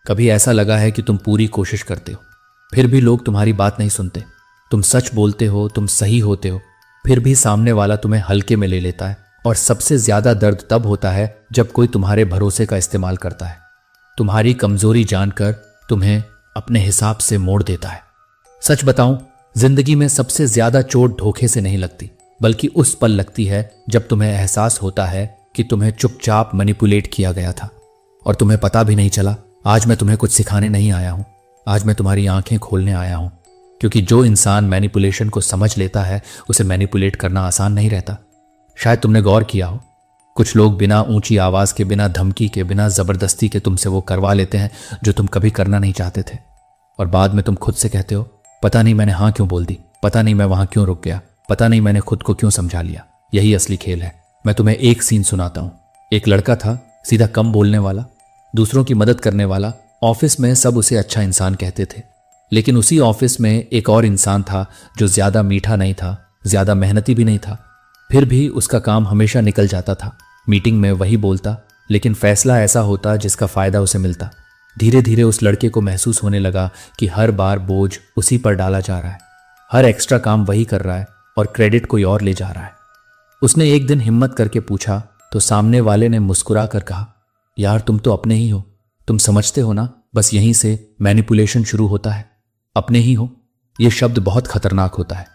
कभी ऐसा लगा है कि तुम पूरी कोशिश करते हो, फिर भी लोग तुम्हारी बात नहीं सुनते। तुम सच बोलते हो, तुम सही होते हो, फिर भी सामने वाला तुम्हें हल्के में ले लेता है। और सबसे ज्यादा दर्द तब होता है जब कोई तुम्हारे भरोसे का इस्तेमाल करता है, तुम्हारी कमजोरी जानकर तुम्हें अपने हिसाब से मोड़ देता है। सच बताऊं, जिंदगी में सबसे ज्यादा चोट धोखे से नहीं लगती, बल्कि उस पल लगती है जब तुम्हें एहसास होता है कि तुम्हें चुपचाप मैनिपुलेट किया गया था और तुम्हें पता भी नहीं चला। आज मैं तुम्हें कुछ सिखाने नहीं आया हूं, आज मैं तुम्हारी आंखें खोलने आया हूं। क्योंकि जो इंसान मैनिपुलेशन को समझ लेता है, उसे मैनिपुलेट करना आसान नहीं रहता। शायद तुमने गौर किया हो, कुछ लोग बिना ऊंची आवाज के, बिना धमकी के, बिना जबरदस्ती के तुमसे वो करवा लेते हैं जो तुम कभी करना नहीं चाहते थे। और बाद में तुम खुद से कहते हो, पता नहीं मैंने हाँ क्यों बोल दी, पता नहीं मैं वहां क्यों रुक गया, पता नहीं मैंने खुद को क्यों समझा लिया। यही असली खेल है। मैं तुम्हें एक सीन सुनाता हूं। एक लड़का था, सीधा कम बोलने वाला, दूसरों की मदद करने वाला। ऑफिस में सब उसे अच्छा इंसान कहते थे। लेकिन उसी ऑफिस में एक और इंसान था जो ज्यादा मीठा नहीं था, ज्यादा मेहनती भी नहीं था, फिर भी उसका काम हमेशा निकल जाता था। मीटिंग में वही बोलता, लेकिन फैसला ऐसा होता जिसका फायदा उसे मिलता। धीरे धीरे उस लड़के को महसूस होने लगा कि हर बार बोझ उसी पर डाला जा रहा है, हर एक्स्ट्रा काम वही कर रहा है और क्रेडिट कोई और ले जा रहा है। उसने एक दिन हिम्मत करके पूछा तो सामने वाले ने मुस्कुरा कर कहा, यार तुम तो अपने ही हो, तुम समझते हो ना, बस यहीं से मैनिपुलेशन शुरू होता है। अपने ही हो, यह शब्द बहुत खतरनाक होता है,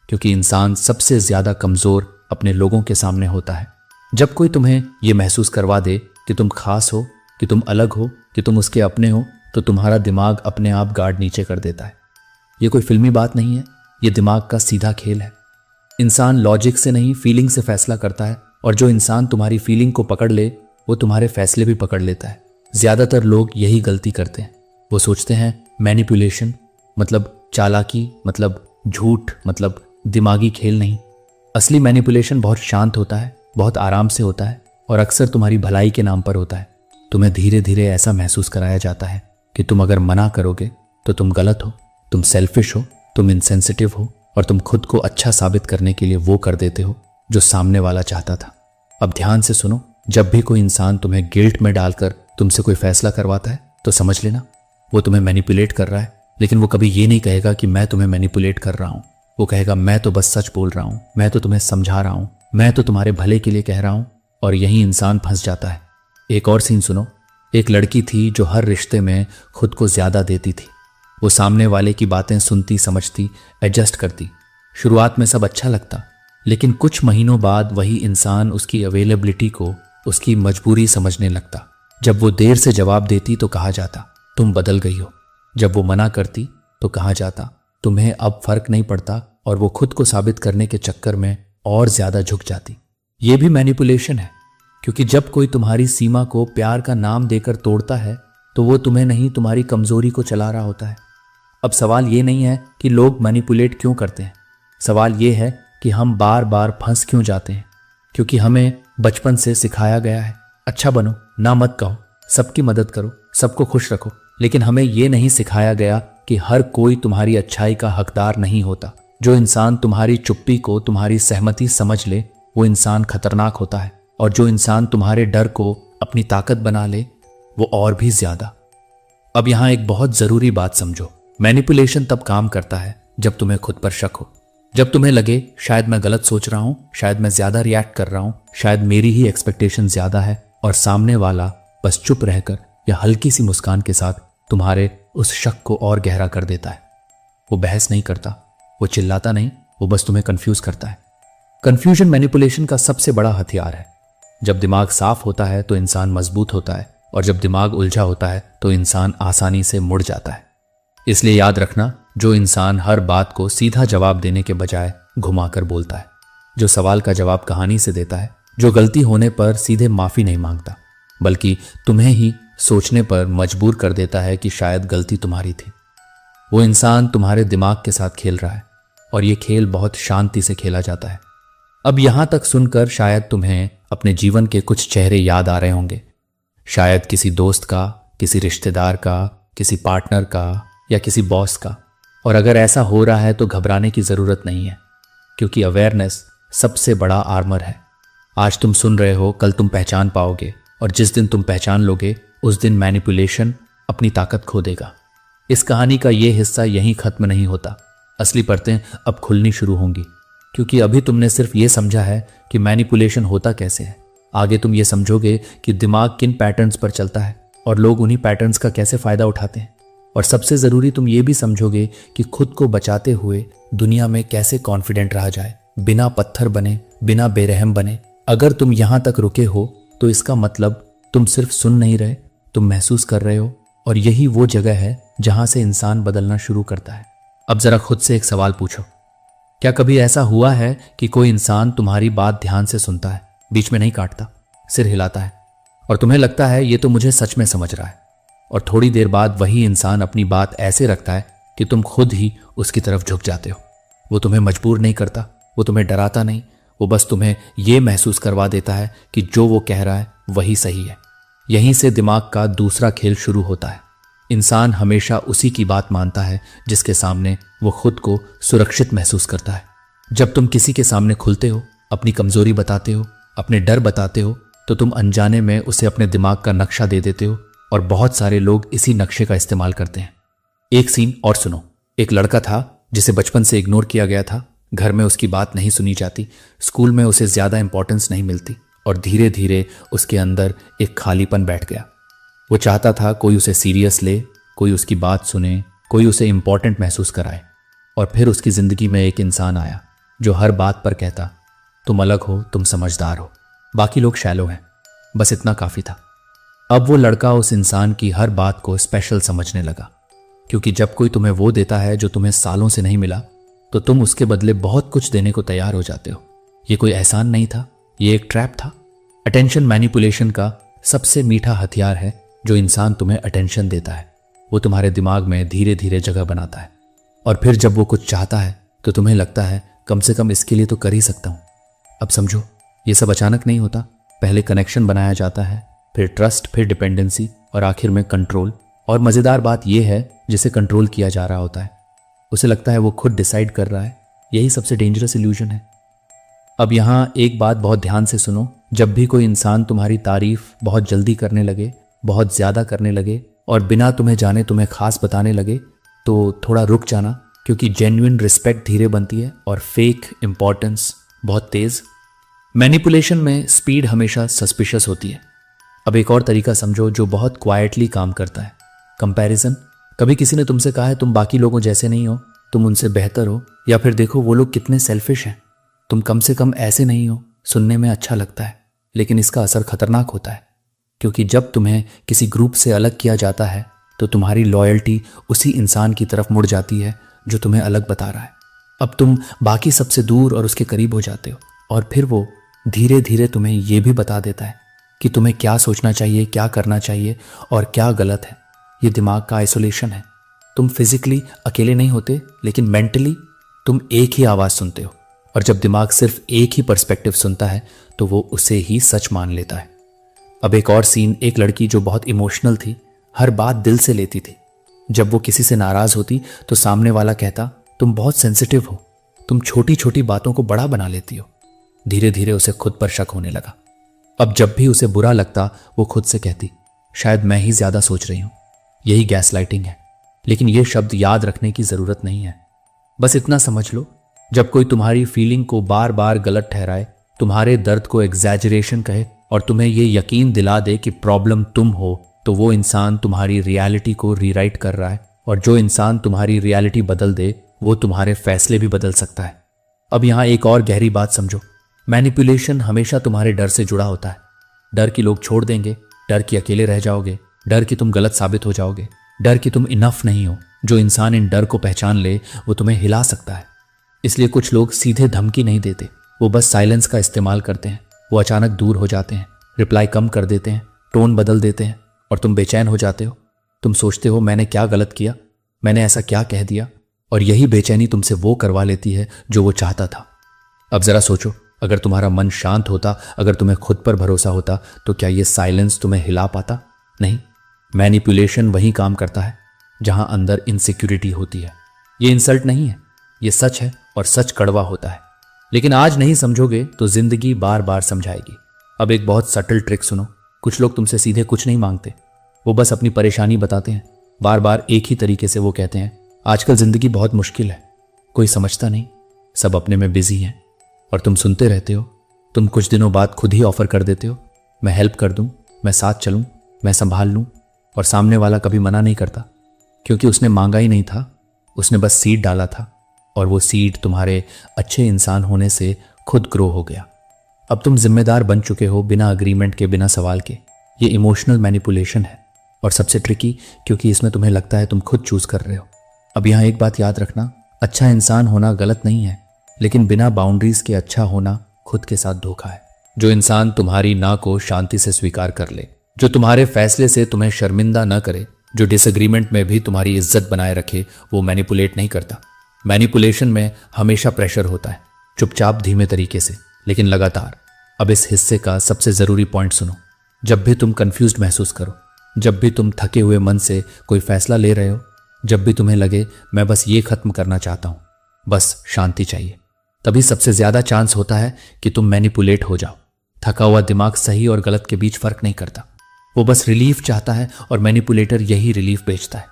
क्योंकि इंसान सबसे ज्यादा कमजोर अपने लोगों के सामने होता है। जब कोई तुम्हें यह महसूस करवा दे कि तुम खास हो, कि तुम अलग हो, कि तुम उसके अपने हो, तो तुम्हारा दिमाग अपने आप गार्ड नीचे कर देता है। यह कोई फिल्मी बात नहीं है, यह दिमाग का सीधा खेल है। इंसान लॉजिक से नहीं, फीलिंग से फैसला करता है, और जो इंसान तुम्हारी फीलिंग को पकड़ ले वो तुम्हारे फैसले भी पकड़ लेता है। ज्यादातर लोग यही गलती करते हैं। वो सोचते हैं मैनिपुलेशन मतलब चालाकी, मतलब झूठ, मतलब दिमागी खेल। नहीं, असली मैनिपुलेशन बहुत शांत होता है, बहुत आराम से होता है, और अक्सर तुम्हारी भलाई के नाम पर होता है। तुम्हें धीरे धीरे ऐसा महसूस कराया जाता है कि तुम अगर मना करोगे तो तुम गलत हो, तुम सेल्फिश हो, तुम इनसेंसिटिव हो, और तुम खुद को अच्छा साबित करने के लिए वो कर देते हो जो सामने वाला चाहता था। अब ध्यान से सुनो, जब भी कोई इंसान तुम्हें गिल्ट में डालकर तुमसे कोई फैसला करवाता है तो समझ लेना वो तुम्हें मैनिपुलेट कर रहा है। लेकिन वो कभी ये नहीं कहेगा कि मैं तुम्हें मैनिपुलेट कर रहा हूं। वो कहेगा मैं तो बस सच बोल रहा हूं, मैं तो तुम्हें समझा रहा हूं, मैं तो तुम्हारे भले के लिए कह रहा हूं। और यही इंसान फंस जाता है। एक और सीन सुनो। एक लड़की थी जो हर रिश्ते में खुद को ज्यादा देती थी। वो सामने वाले की बातें सुनती, समझती, एडजस्ट करती। शुरुआत में सब अच्छा लगता, लेकिन कुछ महीनों बाद वही इंसान उसकी अवेलेबिलिटी को उसकी मजबूरी समझने लगता। जब वो देर से जवाब देती तो कहा जाता तुम बदल गई हो। जब वो मना करती तो कहा जाता तुम्हें अब फर्क नहीं पड़ता, और वो खुद को साबित करने के चक्कर में और ज्यादा झुक जाती। ये भी मैनिपुलेशन है, क्योंकि जब कोई तुम्हारी सीमा को प्यार का नाम देकर तोड़ता है तो वो तुम्हें नहीं, तुम्हारी कमजोरी को चला रहा होता है। अब सवाल ये नहीं है कि लोग मैनिपुलेट क्यों करते हैं, सवाल ये है कि हम बार बार फंस क्यों जाते हैं। क्योंकि हमें बचपन से सिखाया गया है अच्छा बनो, ना मत कहो, सबकी मदद करो, सबको खुश रखो। लेकिन हमें यह नहीं सिखाया गया कि हर कोई तुम्हारी अच्छाई का हकदार नहीं होता। जो इंसान तुम्हारी चुप्पी को तुम्हारी सहमति समझ ले वो इंसान खतरनाक होता है, और जो इंसान तुम्हारे डर को अपनी ताकत बना ले वो और भी ज्यादा। अब यहां एक बहुत जरूरी बात समझो, मैनिपुलेशन तब काम करता है जब तुम्हें खुद पर शक हो, जब तुम्हें लगे शायद मैं गलत सोच रहा हूं, शायद मैं ज्यादा रिएक्ट कर रहा हूं, शायद मेरी ही एक्सपेक्टेशन ज्यादा है, और सामने वाला बस चुप रहकर या हल्की सी मुस्कान के साथ तुम्हारे उस शक को और गहरा कर देता है। वो बहस नहीं करता, वो चिल्लाता नहीं, वो बस तुम्हें कंफ्यूज करता है। कंफ्यूजन मैनिपुलेशन का सबसे बड़ा हथियार है। जब दिमाग साफ होता है तो इंसान मजबूत होता है, और जब दिमाग उलझा होता है तो इंसान आसानी से मुड़ जाता है। इसलिए याद रखना, जो इंसान हर बात को सीधा जवाब देने के बजाय घुमाकर बोलता है, जो सवाल का जवाब कहानी से देता है, जो गलती होने पर सीधे माफी नहीं मांगता बल्कि तुम्हें ही सोचने पर मजबूर कर देता है कि शायद गलती तुम्हारी थी, वो इंसान तुम्हारे दिमाग के साथ खेल रहा है, और ये खेल बहुत शांति से खेला जाता है। अब यहां तक सुनकर शायद तुम्हें अपने जीवन के कुछ चेहरे याद आ रहे होंगे, शायद किसी दोस्त का, किसी रिश्तेदार का, किसी पार्टनर का, या किसी बॉस का। और अगर ऐसा हो रहा है तो घबराने की जरूरत नहीं है, क्योंकि अवेयरनेस सबसे बड़ा आर्मर है। आज तुम सुन रहे हो, कल तुम पहचान पाओगे, और जिस दिन तुम पहचान लोगे उस दिन मैनिपुलेशन अपनी ताकत खो देगा। इस कहानी का ये हिस्सा यहीं खत्म नहीं होता। असली परतें अब खुलनी शुरू होंगी, क्योंकि अभी तुमने सिर्फ ये समझा है कि मैनिपुलेशन होता कैसे है। आगे तुम ये समझोगे कि दिमाग किन पैटर्न्स पर चलता है और लोग उन्हीं पैटर्न्स का कैसे फायदा उठाते हैं। और सबसे जरूरी तुम ये भी समझोगे कि खुद को बचाते हुए दुनिया में कैसे कॉन्फिडेंट रहा जाए, बिना पत्थर बने, बिना बेरहम बने। अगर तुम यहां तक रुके हो तो इसका मतलब तुम सिर्फ सुन नहीं रहे, तुम महसूस कर रहे हो। और यही वो जगह है जहां से इंसान बदलना शुरू करता है। अब जरा खुद से एक सवाल पूछो, क्या कभी ऐसा हुआ है कि कोई इंसान तुम्हारी बात ध्यान से सुनता है, बीच में नहीं काटता, सिर हिलाता है, और तुम्हें लगता है ये तो मुझे सच में समझ रहा है, और थोड़ी देर बाद वही इंसान अपनी बात ऐसे रखता है कि तुम खुद ही उसकी तरफ झुक जाते हो। वो तुम्हें मजबूर नहीं करता, वो तुम्हें डराता नहीं, वो बस तुम्हें ये महसूस करवा देता है कि जो वो कह रहा है वही सही है। यहीं से दिमाग का दूसरा खेल शुरू होता है। इंसान हमेशा उसी की बात मानता है जिसके सामने वो खुद को सुरक्षित महसूस करता है। जब तुम किसी के सामने खुलते हो, अपनी कमजोरी बताते हो, अपने डर बताते हो, तो तुम अनजाने में उसे अपने दिमाग का नक्शा दे देते हो, और बहुत सारे लोग इसी नक्शे का इस्तेमाल करते हैं। एक सीन और सुनो। एक लड़का था जिसे बचपन से इग्नोर किया गया था। घर में उसकी बात नहीं सुनी जाती, स्कूल में उसे ज्यादा इंपॉर्टेंस नहीं मिलती, और धीरे धीरे उसके अंदर एक खालीपन बैठ गया। वो चाहता था कोई उसे सीरियस ले, कोई उसकी बात सुने, कोई उसे इंपॉर्टेंट महसूस कराए। और फिर उसकी जिंदगी में एक इंसान आया जो हर बात पर कहता, तुम अलग हो, तुम समझदार हो, बाकी लोग शैलो हैं। बस इतना काफी था। अब वो लड़का उस इंसान की हर बात को स्पेशल समझने लगा, क्योंकि जब कोई तुम्हें वो देता है जो तुम्हें सालों से नहीं मिला, तो तुम उसके बदले बहुत कुछ देने को तैयार हो जाते हो। ये कोई एहसान नहीं था, ये एक ट्रैप था। अटेंशन मैनिपुलेशन का सबसे मीठा हथियार है। जो इंसान तुम्हें अटेंशन देता है वो तुम्हारे दिमाग में धीरे धीरे जगह बनाता है, और फिर जब वो कुछ चाहता है तो तुम्हें लगता है कम से कम इसके लिए तो कर ही सकता हूं। अब समझो, ये सब अचानक नहीं होता। पहले कनेक्शन बनाया जाता है, फिर ट्रस्ट, फिर डिपेंडेंसी, और आखिर में कंट्रोल। और मजेदार बात यह है, जिसे कंट्रोल किया जा रहा होता है उसे लगता है वो खुद डिसाइड कर रहा है। यही सबसे डेंजरस इल्यूजन है। अब यहां एक बात बहुत ध्यान से सुनो। जब भी कोई इंसान तुम्हारी तारीफ बहुत जल्दी करने लगे, बहुत ज्यादा करने लगे, और बिना तुम्हें जाने तुम्हें खास बताने लगे, तो थोड़ा रुक जाना, क्योंकि जेन्युइन रिस्पेक्ट धीरे बनती है और फेक इंपॉर्टेंस बहुत तेज। मैनिपुलेशन में स्पीड हमेशा सस्पिशियस होती है। अब एक और तरीका समझो जो बहुत क्वाइटली काम करता है, कंपैरिजन। कभी किसी ने तुमसे कहा है तुम बाकी लोगों जैसे नहीं हो, तुम उनसे बेहतर हो, या फिर देखो वो लोग कितने सेल्फिश हैं, तुम कम से कम ऐसे नहीं हो। सुनने में अच्छा लगता है, लेकिन इसका असर खतरनाक होता है, क्योंकि जब तुम्हें किसी ग्रुप से अलग किया जाता है तो तुम्हारी लॉयल्टी उसी इंसान की तरफ मुड़ जाती है जो तुम्हें अलग बता रहा है। अब तुम बाकी सबसे दूर और उसके करीब हो जाते हो, और फिर वो धीरे धीरे तुम्हें यह भी बता देता है कि तुम्हें क्या सोचना चाहिए, क्या करना चाहिए और क्या गलत है। ये दिमाग का आइसोलेशन है। तुम फिजिकली अकेले नहीं होते, लेकिन मेंटली तुम एक ही आवाज सुनते हो, और जब दिमाग सिर्फ एक ही पर्सपेक्टिव सुनता है तो वो उसे ही सच मान लेता है। अब एक और सीन। एक लड़की जो बहुत इमोशनल थी, हर बात दिल से लेती थी। जब वो किसी से नाराज होती तो सामने वाला कहता, तुम बहुत सेंसिटिव हो, तुम छोटी छोटी बातों को बड़ा बना लेती हो। धीरे धीरे उसे खुद पर शक होने लगा। अब जब भी उसे बुरा लगता वो खुद से कहती, शायद मैं ही ज्यादा सोच रही हूं। यही गैसलाइटिंग है। लेकिन यह शब्द याद रखने की जरूरत नहीं है। बस इतना समझ लो, जब कोई तुम्हारी फीलिंग को बार बार गलत ठहराए, तुम्हारे दर्द को एग्जैजरेशन कहे, और तुम्हें यह यकीन दिला दे कि प्रॉब्लम तुम हो, तो वो इंसान तुम्हारी रियलिटी को रीराइट कर रहा है। और जो इंसान तुम्हारी रियलिटी बदल दे वो तुम्हारे फैसले भी बदल सकता है। अब यहां एक और गहरी बात समझो। मैनिपुलेशन हमेशा तुम्हारे डर से जुड़ा होता है। डर कि लोग छोड़ देंगे, डर कि अकेले रह जाओगे, डर कि तुम गलत साबित हो जाओगे, डर कि तुम इनफ नहीं हो। जो इंसान इन डर को पहचान ले वो तुम्हें हिला सकता है। इसलिए कुछ लोग सीधे धमकी नहीं देते, वो बस साइलेंस का इस्तेमाल करते हैं। वो अचानक दूर हो जाते हैं, रिप्लाई कम कर देते हैं, टोन बदल देते हैं, और तुम बेचैन हो जाते हो। तुम सोचते हो मैंने क्या गलत किया, मैंने ऐसा क्या कह दिया, और यही बेचैनी तुमसे वो करवा लेती है जो वो चाहता था। अब जरा सोचो, अगर तुम्हारा मन शांत होता, अगर तुम्हें खुद पर भरोसा होता, तो क्या ये साइलेंस तुम्हें हिला पाता? नहीं। मैनिपुलेशन वही काम करता है जहां अंदर इनसिक्योरिटी होती है। ये इंसल्ट नहीं है, ये सच है, और सच कड़वा होता है। लेकिन आज नहीं समझोगे तो जिंदगी बार बार समझाएगी। अब एक बहुत सटल ट्रिक सुनो। कुछ लोग तुमसे सीधे कुछ नहीं मांगते, वो बस अपनी परेशानी बताते हैं, बार बार एक ही तरीके से वो कहते हैं आजकल जिंदगी बहुत मुश्किल है, कोई समझता नहीं, सब अपने में बिजी हैं। और तुम सुनते रहते हो। तुम कुछ दिनों बाद खुद ही ऑफर कर देते हो, मैं हेल्प कर दूं, मैं साथ चलूं, मैं संभाल लूं। और सामने वाला कभी मना नहीं करता, क्योंकि उसने मांगा ही नहीं था, उसने बस सीड डाला था और वो सीड तुम्हारे अच्छे इंसान होने से खुद ग्रो हो गया। अब तुम जिम्मेदार बन चुके हो, बिना अग्रीमेंट के, बिना सवाल के। ये इमोशनल मैनिपुलेशन है और सबसे ट्रिकी, क्योंकि इसमें तुम्हें लगता है तुम खुद चूज कर रहे हो। अब यहाँ एक बात याद रखना, अच्छा इंसान होना गलत नहीं है, लेकिन बिना बाउंड्रीज के अच्छा होना खुद के साथ धोखा है। जो इंसान तुम्हारी ना को शांति से स्वीकार कर ले, जो तुम्हारे फैसले से तुम्हें शर्मिंदा न करे, जो डिसएग्रीमेंट में भी तुम्हारी इज्जत बनाए रखे, वो मैनिपुलेट नहीं करता। मैनिपुलेशन में हमेशा प्रेशर होता है, चुपचाप धीमे तरीके से, लेकिन लगातार। अब इस हिस्से का सबसे जरूरी पॉइंट सुनो। जब भी तुम कंफ्यूज्ड महसूस करो, जब भी तुम थके हुए मन से कोई फैसला ले रहे हो, जब भी तुम्हें लगे मैं बस ये खत्म करना चाहता हूं, बस शांति चाहिए, तभी सबसे ज्यादा चांस होता है कि तुम मैनिपुलेट हो जाओ। थका हुआ दिमाग सही और गलत के बीच फर्क नहीं करता, वो बस रिलीफ चाहता है और मैनिपुलेटर यही रिलीफ बेचता है।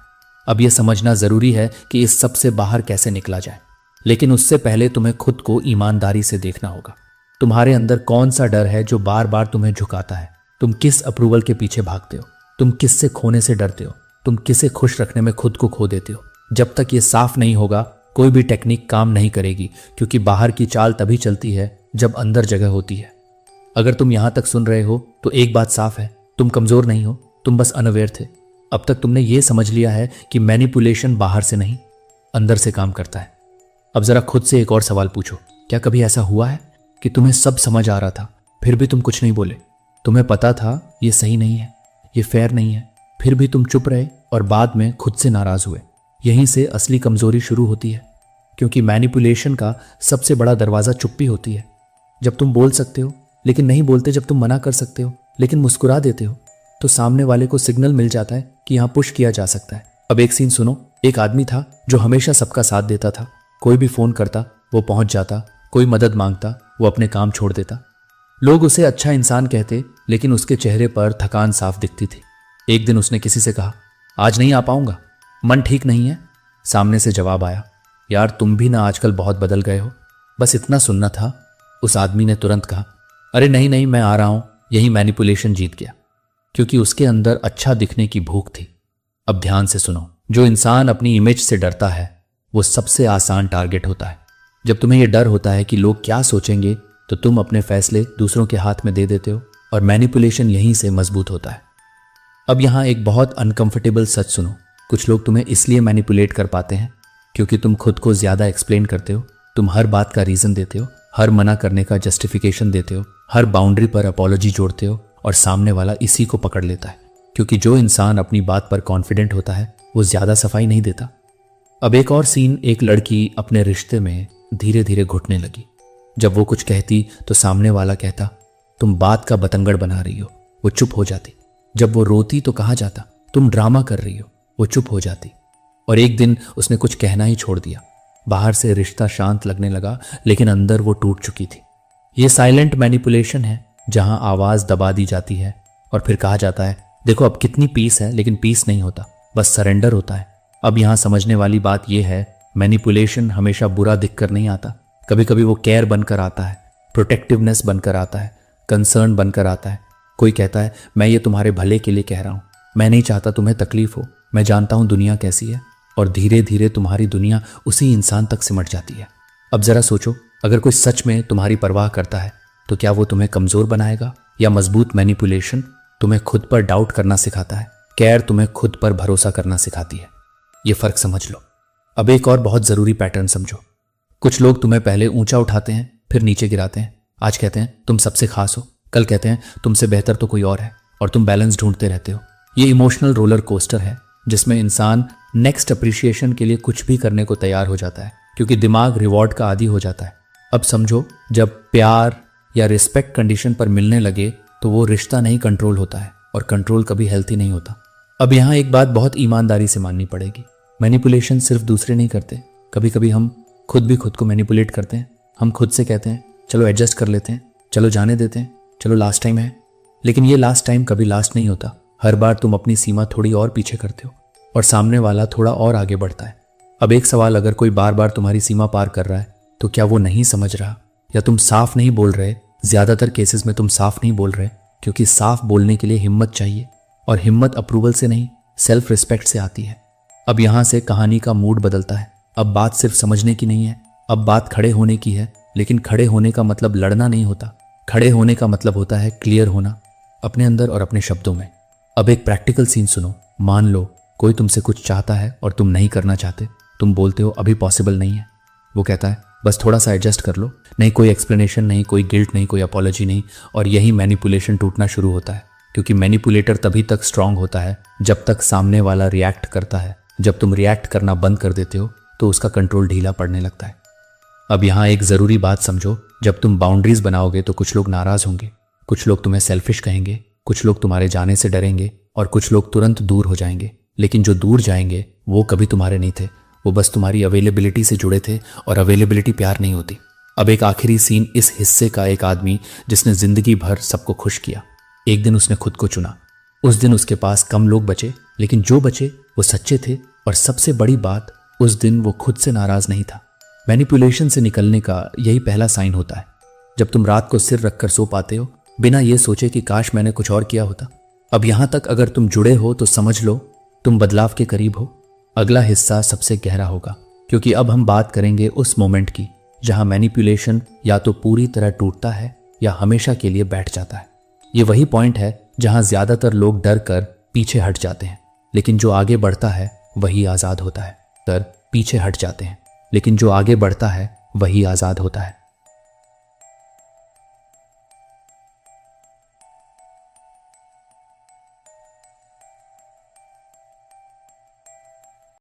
अब यह समझना जरूरी है कि इस सब से बाहर कैसे निकला जाए, लेकिन उससे पहले तुम्हें खुद को ईमानदारी से देखना होगा। तुम्हारे अंदर कौन सा डर है जो बार बार तुम्हें झुकाता है? तुम किस अप्रूवल के पीछे भागते हो? तुम किससे खोने से डरते हो? तुम किसे खुश रखने में खुद को खो देते हो? जब तक ये साफ नहीं होगा, कोई भी टेक्निक काम नहीं करेगी, क्योंकि बाहर की चाल तभी चलती है जब अंदर जगह होती है। अगर तुम यहां तक सुन रहे हो तो एक बात साफ है, तुम कमजोर नहीं हो, तुम बस अनअवेयर थे। अब तक तुमने ये समझ लिया है कि मैनिपुलेशन बाहर से नहीं, अंदर से काम करता है। अब जरा खुद से एक और सवाल पूछो, क्या कभी ऐसा हुआ है कि तुम्हें सब समझ आ रहा था, फिर भी तुम कुछ नहीं बोले? तुम्हें पता था ये सही नहीं है, ये फेयर नहीं है, फिर भी तुम चुप रहे और बाद में खुद से नाराज हुए। यहीं से असली कमजोरी शुरू होती है, क्योंकि मैनिपुलेशन का सबसे बड़ा दरवाजा चुप्पी होती है। जब तुम बोल सकते हो लेकिन नहीं बोलते, जब तुम मना कर सकते हो लेकिन मुस्कुरा देते हो, तो सामने वाले को सिग्नल मिल जाता है कि यहां पुश किया जा सकता है। अब एक सीन सुनो। एक आदमी था जो हमेशा सबका साथ देता था, कोई भी फोन करता वो पहुंच जाता, कोई मदद मांगता वो अपने काम छोड़ देता। लोग उसे अच्छा इंसान कहते, लेकिन उसके चेहरे पर थकान साफ दिखती थी। एक दिन उसने किसी से कहा, आज नहीं आ पाऊंगा, मन ठीक नहीं है। सामने से जवाब आया, यार तुम भी ना आजकल बहुत बदल गए हो। बस इतना सुनना था। उस आदमी ने तुरंत कहा, अरे नहीं नहीं, मैं आ रहा हूं। यही मैनिपुलेशन जीत गया, क्योंकि उसके अंदर अच्छा दिखने की भूख थी। अब ध्यान से सुनो, जो इंसान अपनी इमेज से डरता है वो सबसे आसान टारगेट होता है। जब तुम्हें यह डर होता है कि लोग क्या सोचेंगे, तो तुम अपने फैसले दूसरों के हाथ में दे देते हो और मैनिपुलेशन यहीं से मजबूत होता है। अब यहां एक बहुत अनकंफर्टेबल सच सुनो। कुछ लोग तुम्हें इसलिए मैनिपुलेट कर पाते हैं क्योंकि तुम खुद को ज्यादा एक्सप्लेन करते हो। तुम हर बात का रीजन देते हो, हर मना करने का जस्टिफिकेशन देते हो, हर बाउंड्री पर अपॉलॉजी जोड़ते हो, और सामने वाला इसी को पकड़ लेता है। क्योंकि जो इंसान अपनी बात पर कॉन्फिडेंट होता है वो ज्यादा सफाई नहीं देता। अब एक और सीन, एक लड़की अपने रिश्ते में धीरे धीरे घुटने लगी। जब वो कुछ कहती तो सामने वाला कहता, तुम बात का बतंगड़ बना रही हो, वो चुप हो जाती। जब वो रोती तो कहा जाता, तुम ड्रामा कर रही हो, वो चुप हो जाती। और एक दिन उसने कुछ कहना ही छोड़ दिया। बाहर से रिश्ता शांत लगने लगा, लेकिन अंदर वो टूट चुकी थी। ये साइलेंट मैनिपुलेशन है, जहां आवाज दबा दी जाती है और फिर कहा जाता है, देखो अब कितनी पीस है, लेकिन पीस नहीं होता, बस सरेंडर होता है। अब यहां समझने वाली बात यह है, मैनिपुलेशन हमेशा बुरा दिखकर नहीं आता। कभी कभी वो केयर बनकर आता है, प्रोटेक्टिवनेस बनकर आता है, कंसर्न बनकर आता है। कोई कहता है, मैं ये तुम्हारे भले के लिए कह रहा हूं, मैं नहीं चाहता तुम्हें तकलीफ हो, मैं जानता हूं दुनिया कैसी है। और धीरे धीरे तुम्हारी दुनिया उसी इंसान तक सिमट जाती है। अब जरा सोचो, अगर कोई सच में तुम्हारी परवाह करता है तो क्या वो तुम्हें कमजोर बनाएगा, या मजबूत मैनिपुलेशन तुम्हें खुद पर डाउट करना सिखाता है, केयर तुम्हें खुद पर भरोसा करना सिखाती है। ये फर्क समझ लो। अब एक और बहुत जरूरी पैटर्न समझो। कुछ लोग तुम्हें पहले ऊंचा उठाते हैं, फिर नीचे गिराते हैं। आज कहते हैं तुम सबसे खास हो, कल कहते हैं तुमसे बेहतर तो कोई और है, और तुम बैलेंस ढूंढते रहते हो। ये इमोशनल रोलर कोस्टर है, जिसमें इंसान नेक्स्ट अप्रिशिएशन के लिए कुछ भी करने को तैयार हो जाता है, क्योंकि दिमाग रिवॉर्ड का आदी हो जाता है। अब समझो, जब प्यार या रिस्पेक्ट कंडीशन पर मिलने लगे तो वो रिश्ता नहीं कंट्रोल होता है, और कंट्रोल कभी हेल्थी नहीं होता। अब यहाँ एक बात बहुत ईमानदारी से माननी पड़ेगी, मैनिपुलेशन सिर्फ दूसरे नहीं करते, कभी कभी हम खुद भी खुद को मैनिपुलेट करते हैं। हम खुद से कहते हैं चलो एडजस्ट कर लेते हैं, चलो जाने देते हैं, चलो लास्ट टाइम है। लेकिन ये लास्ट टाइम कभी लास्ट नहीं होता, हर बार तुम अपनी सीमा थोड़ी और पीछे करते हो और सामने वाला थोड़ा और आगे बढ़ता है। अब एक सवाल, अगर कोई बार बार तुम्हारी सीमा पार कर रहा है तो क्या वो नहीं समझ रहा, या तुम साफ नहीं बोल रहे? ज्यादातर केसेस में तुम साफ नहीं बोल रहे क्योंकि साफ बोलने के लिए हिम्मत चाहिए, और हिम्मत अप्रूवल से नहीं, सेल्फ रिस्पेक्ट से आती है। अब यहां से कहानी का मूड बदलता है। अब बात सिर्फ समझने की नहीं है, अब बात खड़े होने की है। लेकिन खड़े होने का मतलब लड़ना नहीं होता। खड़े होने का मतलब होता है क्लियर होना, अपने अंदर और अपने शब्दों में। अब एक प्रैक्टिकल सीन सुनो। मान लो कोई तुमसे कुछ चाहता है और तुम नहीं करना चाहते। तुम बोलते हो अभी पॉसिबल नहीं है। वो कहता है बस थोड़ा सा एडजस्ट कर लो। नहीं कोई एक्सप्लेनेशन नहीं, कोई गिल्ट नहीं, कोई अपॉलॉजी नहीं। और यही मैनिपुलेशन टूटना शुरू होता है, क्योंकि मैनिपुलेटर तभी तक स्ट्रांग होता है जब तक सामने वाला रिएक्ट करता है। जब तुम रिएक्ट करना बंद कर देते हो तो उसका कंट्रोल ढीला पड़ने लगता है। अब यहाँ एक ज़रूरी बात समझो, जब तुम बाउंड्रीज बनाओगे तो कुछ लोग नाराज़ होंगे, कुछ लोग तुम्हें सेल्फिश कहेंगे, कुछ लोग तुम्हारे जाने से डरेंगे और कुछ लोग तुरंत दूर हो जाएंगे। लेकिन जो दूर जाएंगे वो कभी तुम्हारे नहीं थे, वो बस तुम्हारी अवेलेबिलिटी से जुड़े थे, और अवेलेबिलिटी प्यार नहीं होती। अब एक आखिरी सीन इस हिस्से का। एक आदमी जिसने जिंदगी भर सबको खुश किया, एक दिन उसने खुद को चुना। उस दिन उसके पास कम लोग बचे, लेकिन जो बचे वो सच्चे थे, और सबसे बड़ी बात, उस दिन वो खुद से नाराज नहीं था। मैनिपुलेशन से निकलने का यही पहला साइन होता है, जब तुम रात को सिर रखकर सो पाते हो बिना ये सोचे कि काश मैंने कुछ और किया होता। अब यहां तक अगर तुम जुड़े हो तो समझ लो तुम बदलाव के करीब हो। अगला हिस्सा सबसे गहरा होगा, क्योंकि अब हम बात करेंगे उस मोमेंट की जहां मैनिपुलेशन या तो पूरी तरह टूटता है या हमेशा के लिए बैठ जाता है। ये वही पॉइंट है जहां ज्यादातर लोग डर कर पीछे हट जाते हैं, लेकिन जो आगे बढ़ता है वही आजाद होता है। पीछे हट जाते हैं, लेकिन जो आगे बढ़ता है वही आजाद होता है।